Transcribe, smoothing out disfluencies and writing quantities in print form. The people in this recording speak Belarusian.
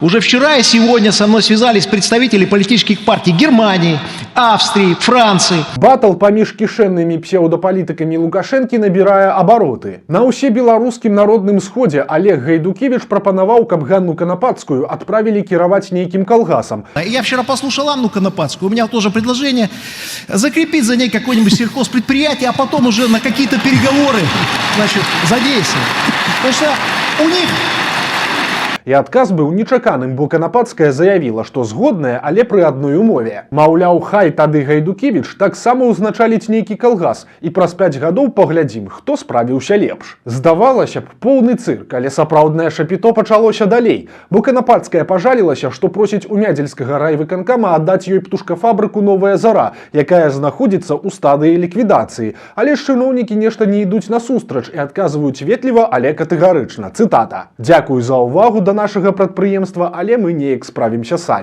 Уже вчера и сегодня со мной связались представители политических партий Германии, Австрии, Франции. Батл паміж кішэннымі псеўдапалітыкамі Лукашэнкі набірае абароты. На ўсебеларускім народным сходзе Олег Гайдукевич прапанаваў, каб Ганну Канапацкую отправили кіраваць нейкім калгасам. Я вчера послушал Анну Канапацкую, у меня тоже предложение закрепить за ней какое-нибудь сельхозпредприятие, а потом уже на какие-то переговоры, значит, задействовать. Потому что у них... І адказ быў нечаканым, бо Канапацкая заявіла, што згодная, але пры адной умове. Маўляў, хай тады Гайдукевич таксама ўзначаліць нейкі калгас, і праз 5 гадоў паглядзім, хто справіўся лепш. Здавалася б, поўны цырк, але сапраўднае шапіто пачалося далей, бо Канапацкая пажалілася, што просіць у Мядзельскага райвыканкама аддаць ёй птушкафабрыку «Новая зара», якая знаходзіцца ў стадыі ліквідацыі. Але ж чыноўнікі нешта не ідуць насустрач і адказваюць ветліва, але катэгарычна. Цытата. «Дзякуй за ўвагу да нашага прадпрыемства, але мы неяк справімся самі».